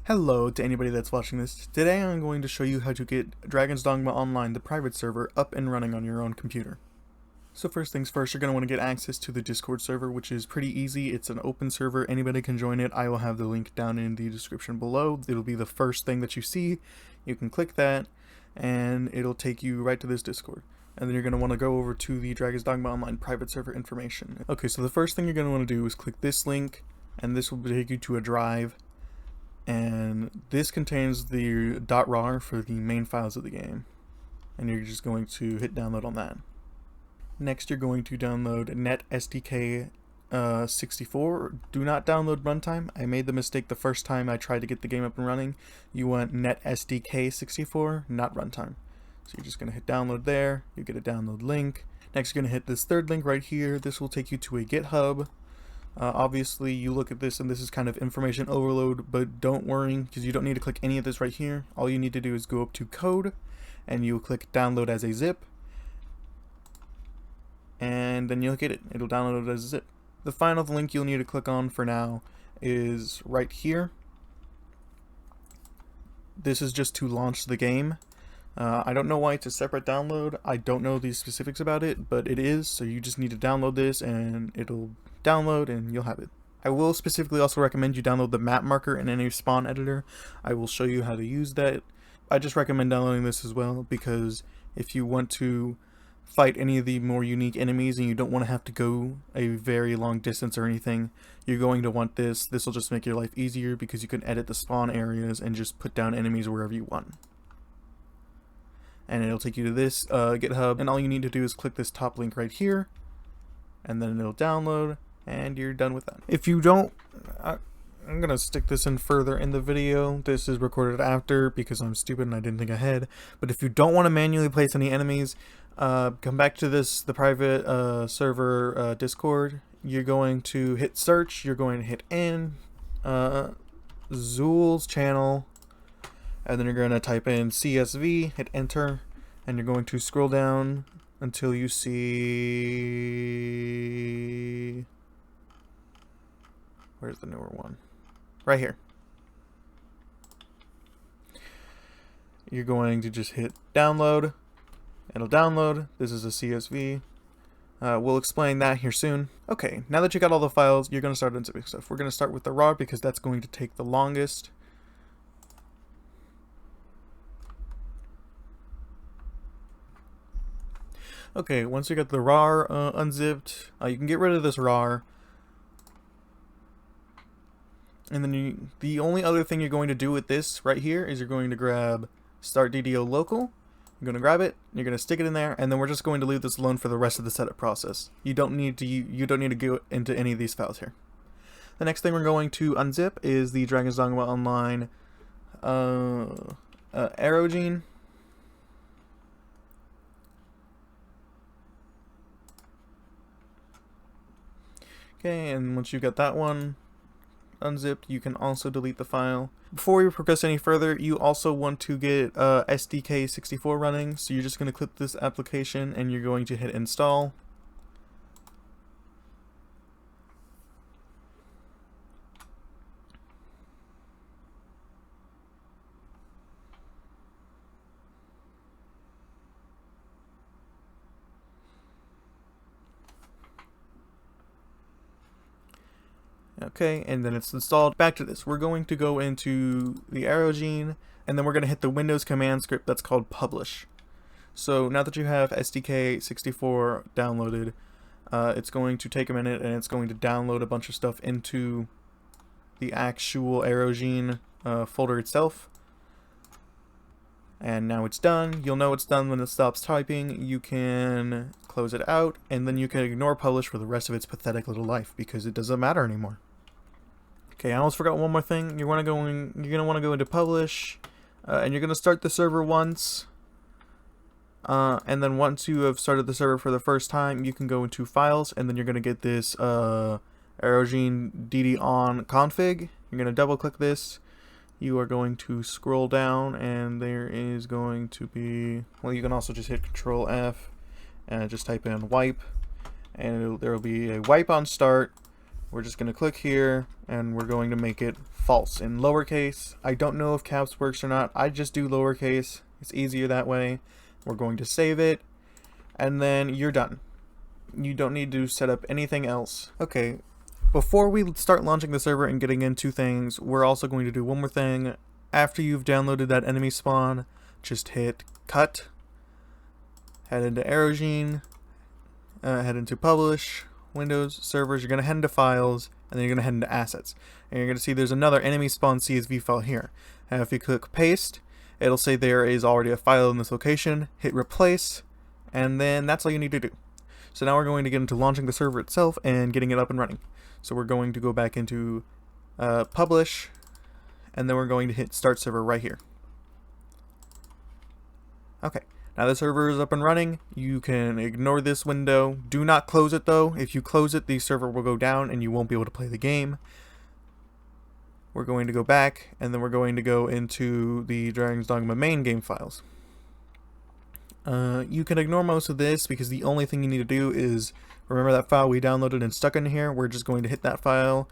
Hello to anybody that's watching this. Today I'm going to show you how to get Dragon's Dogma Online, the private server, up and running on your own computer. So first things first, you're going to want to get access to the Discord server, which is pretty easy. It's an open server, anybody can join it. I will have the link down in the description below. It'll be the first thing that you see. You can click that and it'll take you right to this Discord. And then you're going to want to go over to the Dragon's Dogma Online private server information. Okay, so the first thing you're going to want to do is click this link, and this will take you to a drive. And this contains the .rar for the main files of the game. And you're just going to hit download on that. Next, you're going to download NetSDK 64. Do not download runtime. I made the mistake the first time I tried to get the game up and running. You want NetSDK 64, not runtime. So you're just going to hit download there. You get a download link. Next, you're going to hit this third link right here. This will take you to a GitHub. Obviously, you look at this and this is kind of information overload, but don't worry because you don't need to click any of this right here. All you need to do is go up to code and you'll click download as a zip, and then you'll get it. It'll download it as a zip. The final link you'll need to click on for now is right here. This is just to launch the game. I don't know why it's a separate download. I don't know the specifics about it, but it is, so you just need to download this and it'll download and you'll have it. I will specifically also recommend you download the map marker in any spawn editor. I will show you how to use that. I just recommend downloading this as well because if you want to fight any of the more unique enemies and you don't want to have to go a very long distance or anything, you're going to want this. This will just make your life easier because you can edit the spawn areas and just put down enemies wherever you want. And it'll take you to this GitHub, and all you need to do is click this top link right here, and then it'll download, and you're done with that. If you don't, I'm gonna stick this in further in the video. This is recorded after because I'm stupid and I didn't think ahead. But if you don't want to manually place any enemies, come back to the private server Discord. You're going to hit search. You're going to hit in Zool's channel. And then you're going to type in CSV, hit enter, and you're going to scroll down until you see... Where's the newer one? Right here. You're going to just hit download. It'll download. This is a CSV. We'll explain that here soon. Okay, now that you got all the files, you're going to start unzipping stuff. We're going to start with the RAR because that's going to take the longest. Okay, once you got the RAR unzipped, you can get rid of this RAR. And then the only other thing you're going to do with this right here is you're going to grab Start DDO Local. You're going to grab it, you're going to stick it in there, and then we're just going to leave this alone for the rest of the setup process. You don't need to go into any of these files here. The next thing we're going to unzip is the Dragon's Dogma Online Aerogene. Okay, and once you got that one unzipped, you can also delete the file. Before we progress any further, you also want to get SDK 64 running, so you're just going to click this application and you're going to hit install. Okay, and then it's installed. Back to this. We're going to go into the Aerogene, and then we're going to hit the Windows command script that's called publish. So now that you have SDK 64 downloaded, it's going to take a minute, and it's going to download a bunch of stuff into the actual Aerogene folder itself. And now it's done. You'll know it's done when it stops typing. You can close it out, and then you can ignore publish for the rest of its pathetic little life because it doesn't matter anymore. Okay, I almost forgot one more thing. You're gonna want to go into publish, and you're gonna start the server once. And then once you have started the server for the first time, you can go into files, and then you're gonna get this Aerogene DDON config. You're gonna double click this. You are going to scroll down, and there is going to be, well, you can also just hit Control F and just type in wipe, and there will be a wipe on start. we're just going to click here and we're going to make it false in lowercase. I don't know if caps works or not. I just do lowercase. It's easier that way. We're going to save it and then you're done. You don't need to set up anything else. Okay, before we start launching the server and getting into things, we're also going to do one more thing. After you've downloaded that enemy spawn, just hit cut, head into Aerogene, head into Publish, Windows, Servers, you're going to head into Files, and then you're going to head into Assets. And you're going to see there's another enemy spawn CSV file here. And if you click Paste, it'll say there is already a file in this location, hit Replace, and then that's all you need to do. So now we're going to get into launching the server itself and getting it up and running. So we're going to go back into Publish, and then we're going to hit Start Server right here. Okay. Now the server is up and running. You can ignore this window. Do not close it though. If you close it, the server will go down and you won't be able to play the game. We're going to go back and then we're going to go into the Dragon's Dogma main game files. You can ignore most of this because the only thing you need to do is remember that file we downloaded and stuck in here. We're just going to hit that file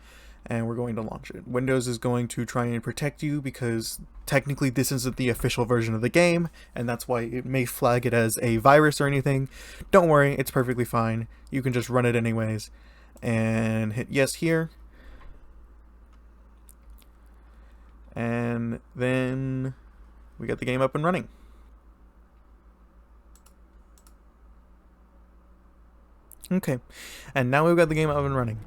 and we're going to launch it. Windows is going to try and protect you because technically this isn't the official version of the game, and that's why it may flag it as a virus or anything. Don't worry, it's perfectly fine. You can just run it anyways. And hit yes here. And then we got the game up and running. Okay, and now we've got the game up and running.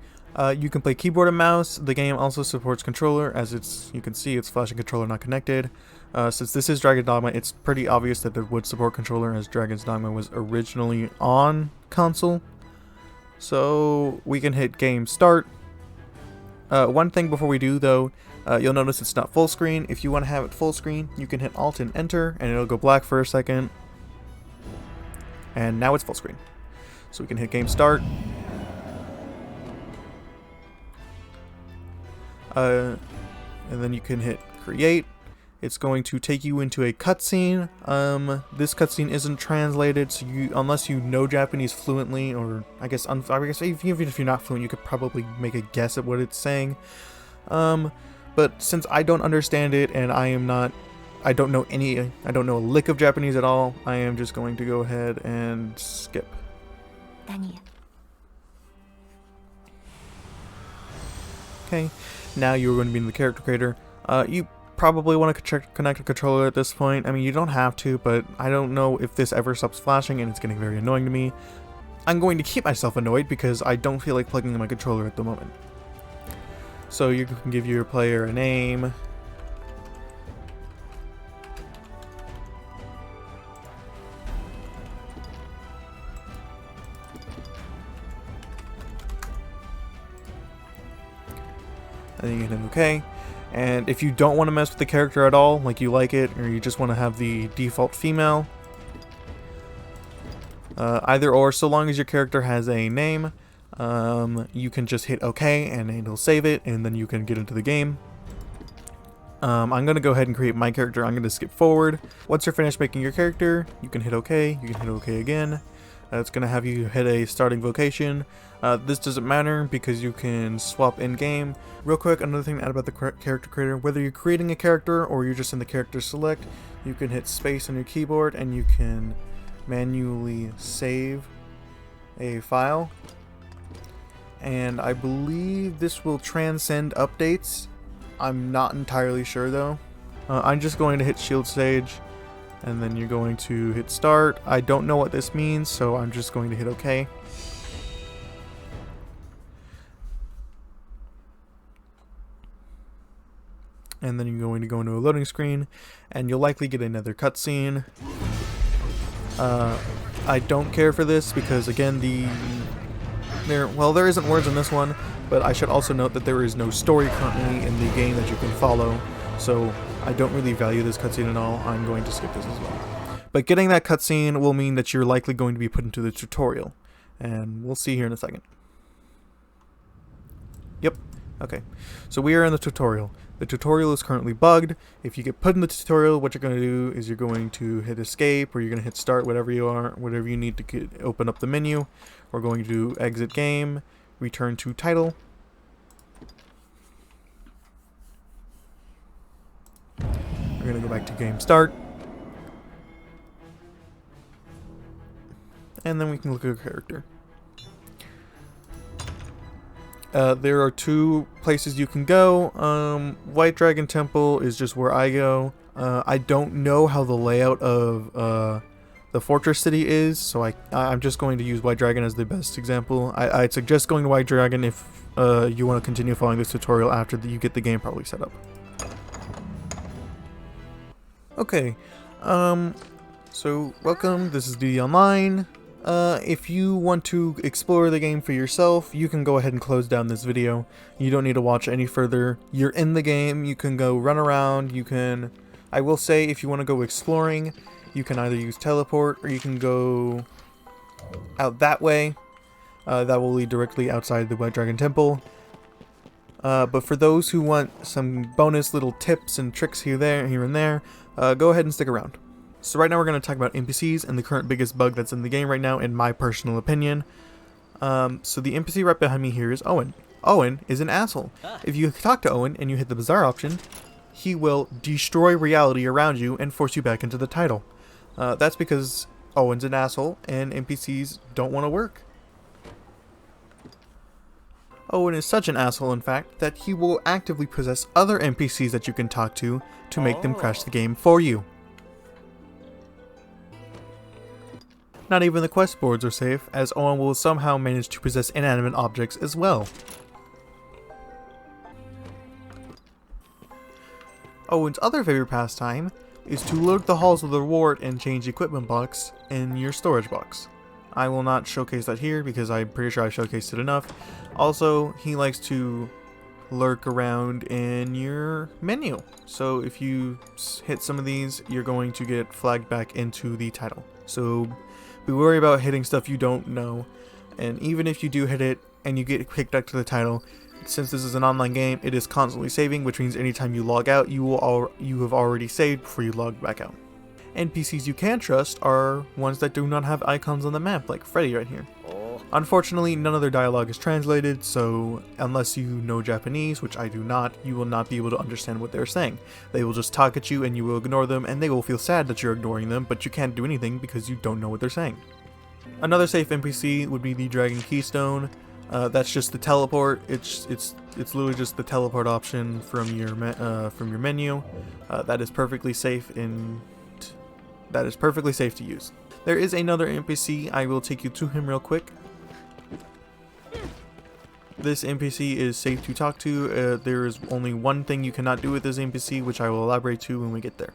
You can play keyboard and mouse. The game also supports controller, as you can see it's flashing controller not connected. Since this is Dragon's Dogma, it's pretty obvious that it would support controller as Dragon's Dogma was originally on console. So we can hit game start. One thing before we do though, you'll notice it's not full screen. If you want to have it full screen, you can hit Alt and Enter and it'll go black for a second. And now it's full screen. So we can hit game start. And then you can hit create. It's going to take you into a cutscene. This cutscene isn't translated, so unless you know Japanese fluently, or I guess even if you're not fluent, you could probably make a guess at what it's saying. But since I don't understand it and I don't know a lick of Japanese at all, I am just going to go ahead and skip. Okay, now you're going to be in the character creator. You probably want to connect a controller at this point. I mean, you don't have to, but I don't know if this ever stops flashing and it's getting very annoying to me. I'm going to keep myself annoyed because I don't feel like plugging in my controller at the moment. So you can give your player a name. And then you can hit OK. And if you don't want to mess with the character at all, like you like it, or you just want to have the default female, either or, so long as your character has a name, you can just hit OK and it'll save it, and then you can get into the game. I'm going to go ahead and create my character. I'm going to skip forward. Once you're finished making your character, you can hit OK, you can hit OK again. It's going to have you hit a starting vocation. This doesn't matter because you can swap in-game. Real quick, another thing to add about the character creator, whether you're creating a character or you're just in the character select, you can hit space on your keyboard and you can manually save a file. And I believe this will transcend updates. I'm not entirely sure though. I'm just going to hit shield stage. And then you're going to hit start. I don't know what this means, so I'm just going to hit OK. And then you're going to go into a loading screen, and you'll likely get another cutscene. I don't care for this because, again, there isn't words in this one, but I should also note that there is no story currently in the game that you can follow. So I don't really value this cutscene at all. I'm going to skip this as well. But getting that cutscene will mean that you're likely going to be put into the tutorial. And we'll see here in a second. Yep. Okay. So we are in the tutorial. The tutorial is currently bugged. If you get put in the tutorial, what you're going to do is you're going to hit escape, or you're going to hit start, whatever you need to open up the menu. We're going to exit game, return to title. We're going to go back to game start. And then we can look at our character. There are two places you can go. White Dragon Temple is just where I go. I don't know how the layout of the Fortress City is, so I'm just going to use White Dragon as the best example. I'd suggest going to White Dragon if you want to continue following this tutorial after you get the game properly set up. Okay, so welcome, this is DDON Online. If you want to explore the game for yourself, you can go ahead and close down this video. You don't need to watch any further. You're in the game, you can go run around, I will say if you want to go exploring, you can either use teleport or you can go out that way. That will lead directly outside the White Dragon Temple. But for those who want some bonus little tips and tricks here and there, go ahead and stick around. So right now we're going to talk about NPCs and the current biggest bug that's in the game right now, in my personal opinion. So the NPC right behind me here is Owen. Owen is an asshole. If you talk to Owen and you hit the Bazaar option, he will destroy reality around you and force you back into the title. That's because Owen's an asshole and NPCs don't want to work. Owen is such an asshole, in fact, that he will actively possess other NPCs that you can talk to make them crash the game for you. Not even the quest boards are safe, as Owen will somehow manage to possess inanimate objects as well. Owen's other favorite pastime is to load the halls of the reward and change equipment box in your storage box. I will not showcase that here because I'm pretty sure I've showcased it enough. Also, he likes to lurk around in your menu. So if you hit some of these, you're going to get flagged back into the title. So be wary about hitting stuff you don't know. And even if you do hit it and you get kicked back to the title, since this is an online game, it is constantly saving, which means anytime you log out, you have already saved before you log back out. NPCs you can trust are ones that do not have icons on the map, like Freddy right here. Unfortunately, none of their dialogue is translated, so unless you know Japanese, which I do not, you will not be able to understand what they're saying. They will just talk at you and you will ignore them, and they will feel sad that you're ignoring them, but you can't do anything because you don't know what they're saying. Another safe NPC would be the Dragon Keystone. That's just the teleport. It's literally just the teleport option from your menu. That is perfectly safe to use. There is another NPC. I will take you to him real quick. This NPC is safe to talk to. There is only one thing you cannot do with this NPC, which I will elaborate to when we get there.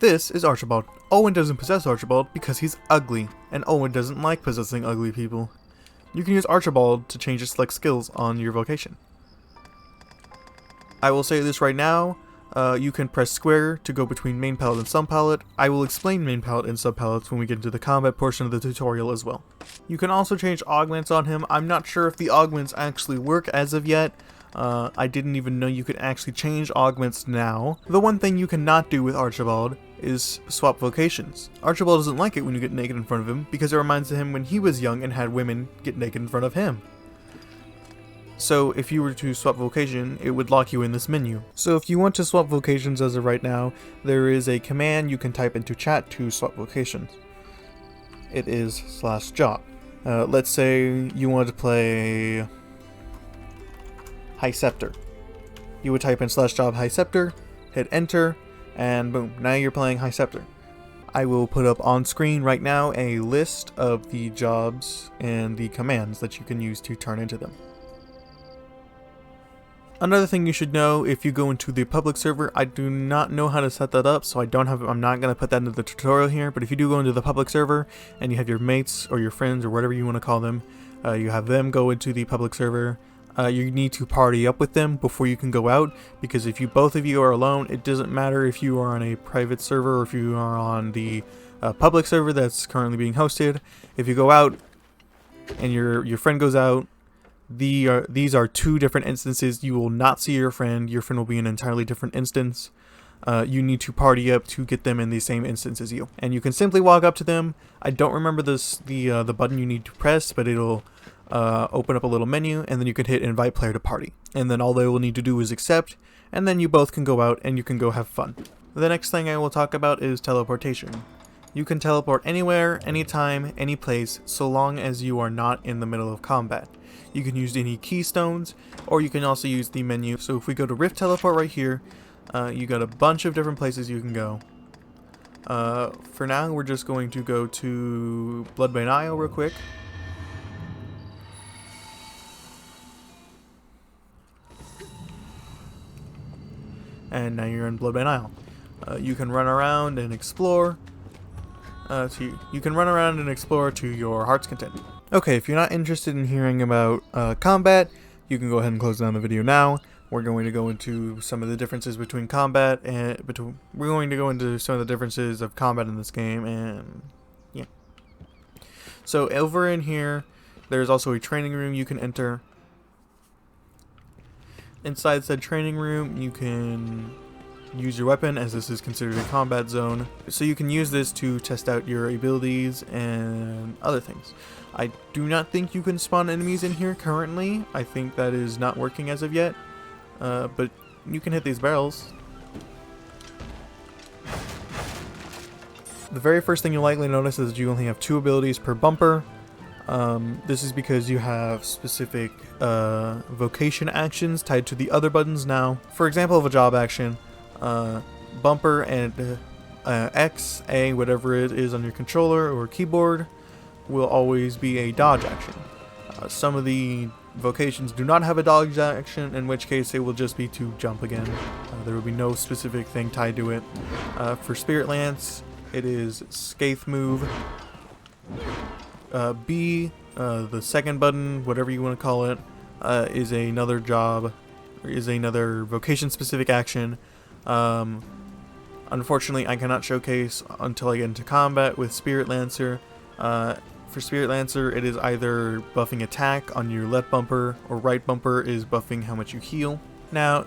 This is Archibald. Owen doesn't possess Archibald because he's ugly, and Owen doesn't like possessing ugly people. You can use Archibald to change your select skills on your vocation. I will say this right now, you can press square to go between main palette and sub palette. I will explain main palette and sub palettes when we get into the combat portion of the tutorial as well. You can also change augments on him. I'm not sure if the augments actually work as of yet. I didn't even know you could actually change augments now. The one thing you cannot do with Archibald is swap vocations. Archibald doesn't like it when you get naked in front of him because it reminds him when he was young and had women get naked in front of him. So if you were to swap vocation, it would lock you in this menu. So if you want to swap vocations as of right now, there is a command you can type into chat to swap vocations. It is /job. Let's say you want to play High Scepter. You would type in /job High Scepter, hit enter, and boom, now you're playing High Scepter. I will put up on screen right now a list of the jobs and the commands that you can use to turn into them. Another thing you should know, if you go into the public server, I do not know how to set that up, so I'm not going to put that into the tutorial here, but if you do go into the public server and you have your mates or your friends or whatever you want to call them, you have them go into the public server. You need to party up with them before you can go out, because if both of you are alone, it doesn't matter if you are on a private server or if you are on the public server that's currently being hosted. If you go out and your friend goes out, these are two different instances. You will not see your friend. Your friend will be in an entirely different instance. You need to party up to get them in the same instance as you, and you can simply walk up to them. I don't remember the button you need to press, but it'll open up a little menu, and then you can hit invite player to party. And then all they will need to do is accept, and then you both can go out and you can go have fun. The next thing I will talk about is teleportation. You can teleport anywhere, anytime, any place, so long as you are not in the middle of combat. You can use any keystones, or you can also use the menu. So if we go to Rift Teleport right here, you got a bunch of different places you can go. For now, we're just going to go to Bloodbane Isle real quick. And now you're in Bloodbane Isle. You can run around and explore. You can run around and explore to your heart's content. Okay, if you're not interested in hearing about combat, you can go ahead and close down the video now. We're going to go into some of the differences between combat and we're going to go into some of the differences of combat in this game, and yeah. So over in here, there's also a training room you can enter. Inside said training room, you can use your weapon, as this is considered a combat zone. So you can use this to test out your abilities and other things. I do not think you can spawn enemies in here currently. I think that is not working as of yet. But you can hit these barrels. The very first thing you'll likely notice is that you only have 2 abilities per bumper. This is because you have specific vocation actions tied to the other buttons now. For example, of a job action, bumper and X, A, whatever it is on your controller or keyboard, will always be a dodge action. Some of the vocations do not have a dodge action, in which case it will just be to jump again. There will be no specific thing tied to it. For Spirit Lance, it is Scathe move. B, the second button, whatever you want to call it, is another job, is another vocation specific action. Unfortunately, I cannot showcase until I get into combat with Spirit Lancer. For Spirit Lancer, it is either buffing attack on your left bumper, or right bumper is buffing how much you heal. Now,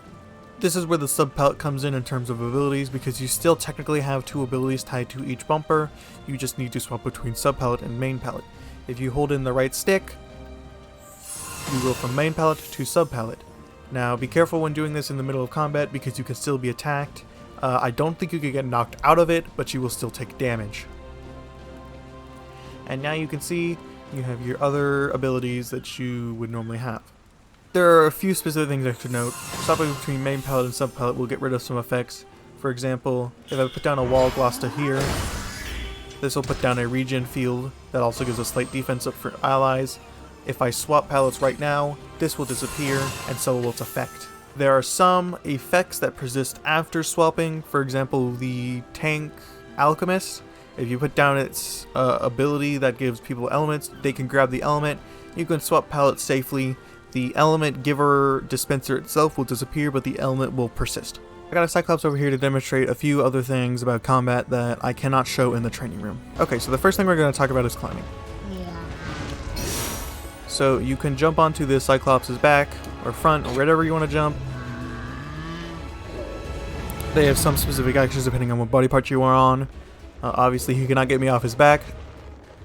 this is where the sub palette comes in terms of abilities, because you still technically have 2 abilities tied to each bumper. You just need to swap between sub palette and main palette. If you hold in the right stick, you go from main palette to sub palette. Now, be careful when doing this in the middle of combat, because you can still be attacked. I don't think you can get knocked out of it, but you will still take damage. And now you can see you have your other abilities that you would normally have. There are a few specific things I should note. Swapping between main palette and sub palette will get rid of some effects. For example, if I put down a wall gloss to here, this will put down a regen field that also gives a slight defense up for allies. If I swap palettes right now, this will disappear, and so will its effect. There are some effects that persist after swapping. For example, the tank alchemist. If you put down its ability that gives people elements, they can grab the element. You can swap palettes safely. The element giver dispenser itself will disappear, but the element will persist. I got a Cyclops over here to demonstrate a few other things about combat that I cannot show in the training room. Okay, so the first thing we're going to talk about is climbing. So you can jump onto the Cyclops' back, or front, or wherever you want to jump. They have some specific actions depending on what body part you are on. Obviously, he cannot get me off his back.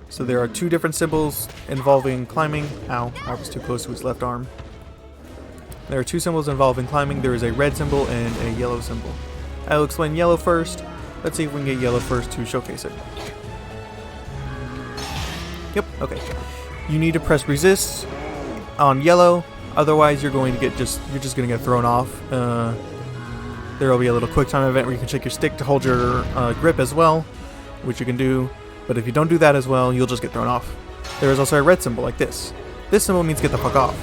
So there are 2 different symbols involving climbing. Ow, I was too close to his left arm. There are 2 symbols involving climbing. There is a red symbol and a yellow symbol. I will explain yellow first. Let's see if we can get yellow first to showcase it. Yep, okay. You need to press resist on yellow, otherwise you're going to get you're just going to get thrown off. There will be a little quick time event where you can shake your stick to hold your grip as well, which you can do, but if you don't do that as well, you'll just get thrown off. There is also a red symbol like this. This symbol means get the fuck off.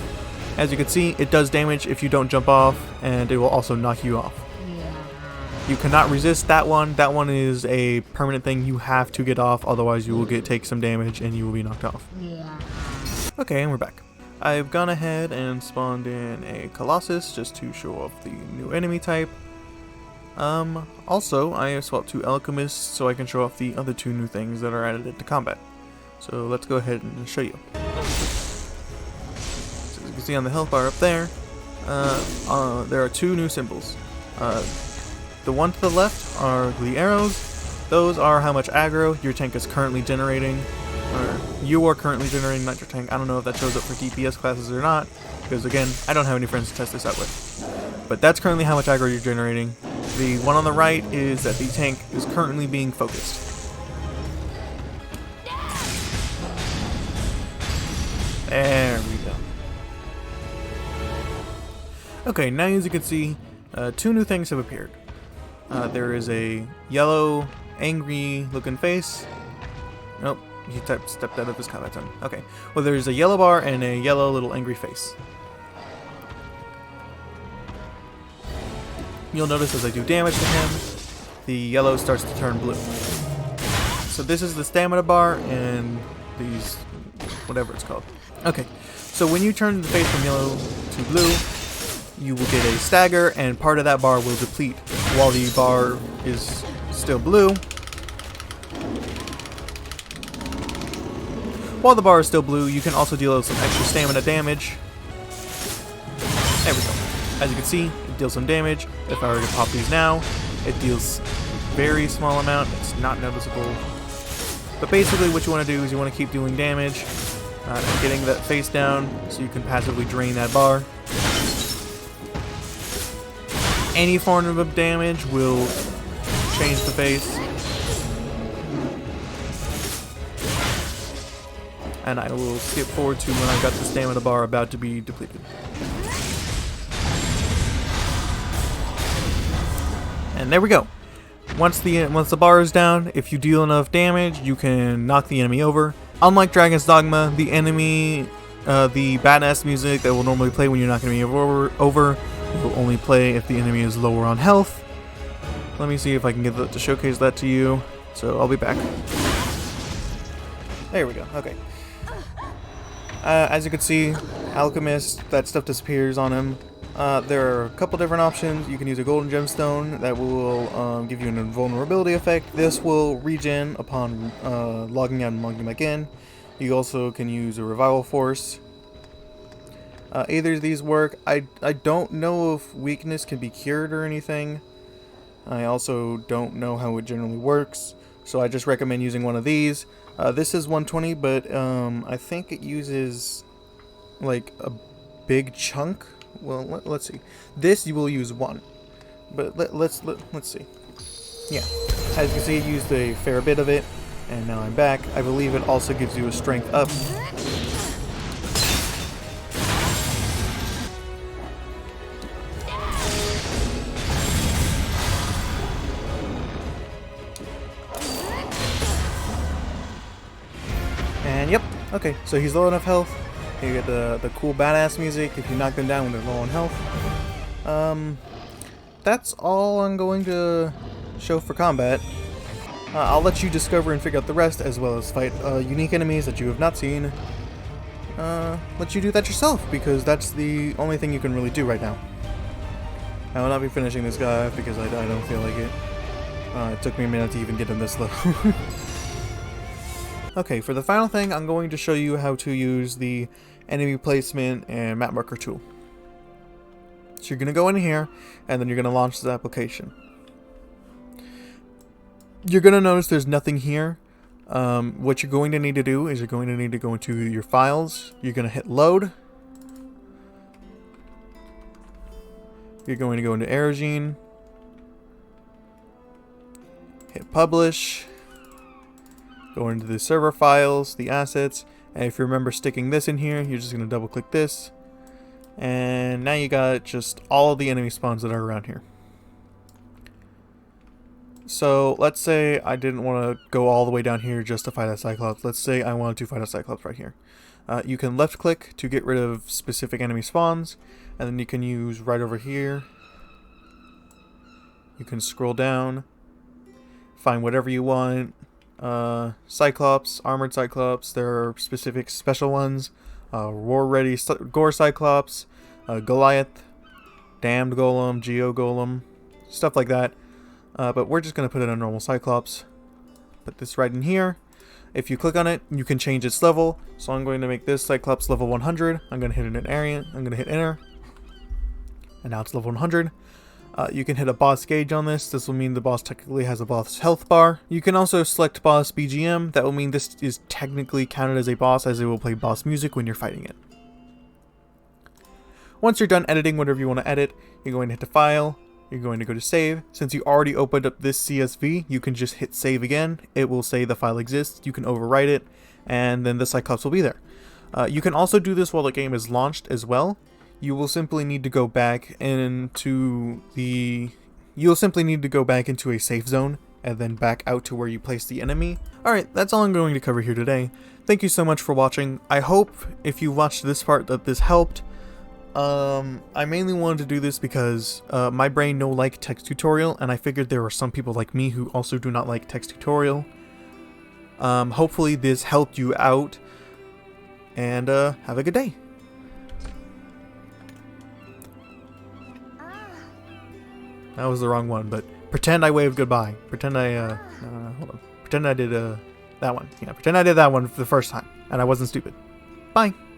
As you can see, it does damage if you don't jump off, and it will also knock you off. You cannot resist that one. That one is a permanent thing. You have to get off, otherwise you will take some damage and you will be knocked off. Okay, and we're back. I've gone ahead and spawned in a Colossus just to show off the new enemy type. Also, I have swapped to Alchemists so I can show off the other 2 new things that are added into combat. So let's go ahead and show you. So as you can see on the health bar up there, there are 2 new symbols. The one to the left are the arrows. Those are how much aggro your tank is currently generating. or you are currently generating nitro tank. I don't know if that shows up for DPS classes or not, because again, I don't have any friends to test this out with. But that's currently how much aggro you're generating. The one on the right is that the tank is currently being focused. There we go. Okay, now as you can see, two new things have appeared. There is a yellow, angry looking face. Nope, he stepped out of his combat zone. Okay, well there's a yellow bar and a yellow little angry face. You'll notice as I do damage to him, the yellow starts to turn blue. So this is the stamina bar and these, whatever it's called. Okay, so when you turn the face from yellow to blue, you will get a stagger, and part of that bar will deplete. While the bar is still blue, you can also deal some extra stamina damage. There we go. As you can see, it deals some damage. If I were to pop these now, it deals a very small amount. It's not noticeable. But basically what you want to do is you want to keep doing damage and getting that face down so you can passively drain that bar. Any form of damage will change the face. And I will skip forward to when I got the stamina bar about to be depleted. And there we go. Once the bar is down, if you deal enough damage, you can knock the enemy over. Unlike Dragon's Dogma, the enemy, the badass music that will normally play when you're knocking the enemy over will only play if the enemy is lower on health. Let me see if I can get that to showcase that to you. So I'll be back. There we go. Okay. As you can see, Alchemist, that stuff disappears on him. There are a couple different options. You can use a golden gemstone that will give you an invulnerability effect. This will regen upon logging out and logging back in. You also can use a revival force. Either of these work. I don't know if weakness can be cured or anything. I also don't know how it generally works, so I just recommend using one of these. This is 120, but I think it uses like a big chunk. Well, let's see. This you will use one, but let's see. Yeah, as you can see, it used a fair bit of it, and now I'm back. I believe it also gives you a strength up. And yep, okay, so he's low enough health. You get the cool badass music if you knock them down when they're low on health. That's all I'm going to show for combat. I'll let you discover and figure out the rest, as well as fight unique enemies that you have not seen. Let you do that yourself, because that's the only thing you can really do right now. I will not be finishing this guy because I don't feel like it. It took me a minute to even get him this low. Okay, for the final thing, I'm going to show you how to use the enemy placement and map marker tool. So you're going to go in here, and then you're going to launch this application. You're going to notice there's nothing here. What you're going to need to do is you're going to need to go into your files. You're going to hit load. You're going to go into Aerogene. Hit publish. Go into the server files, the assets, and if you remember sticking this in here, you're just going to double click this. And now you got just all of the enemy spawns that are around here. So let's say I didn't want to go all the way down here just to fight a Cyclops. Let's say I wanted to fight a Cyclops right here. You can left click to get rid of specific enemy spawns, and then you can use right over here. You can scroll down, find whatever you want. Cyclops, armored Cyclops, there are specific special ones, war ready gore Cyclops, Goliath, damned golem, geo golem, stuff like that, but we're just going to put in a normal Cyclops. Put this right in here. If you click on it, you can change its level, so I'm going to make this Cyclops level 100. I'm going to hit an area, I'm going to hit enter, and now it's level 100. You can hit a boss gauge on this. This will mean the boss technically has a boss health bar. You can also select boss BGM. That will mean this is technically counted as a boss, as it will play boss music when you're fighting it. Once you're done editing whatever you want to edit, you're going to hit the file. You're going to go to save. Since you already opened up this CSV, you can just hit save again. It will say the file exists. You can overwrite it, and then the Cyclops will be there. You can also do this while the game is launched as well. You will simply need to go back into a safe zone and then back out to where you placed the enemy. Alright, that's all I'm going to cover here today. Thank you so much for watching. I hope if you watched this part that this helped. I mainly wanted to do this because my brain no like text tutorial, and I figured there are some people like me who also do not like text tutorial. Hopefully this helped you out, and have a good day. That was the wrong one, but pretend I waved goodbye. Pretend I, hold on. Pretend I did, that one. Yeah, pretend I did that one for the first time, and I wasn't stupid. Bye!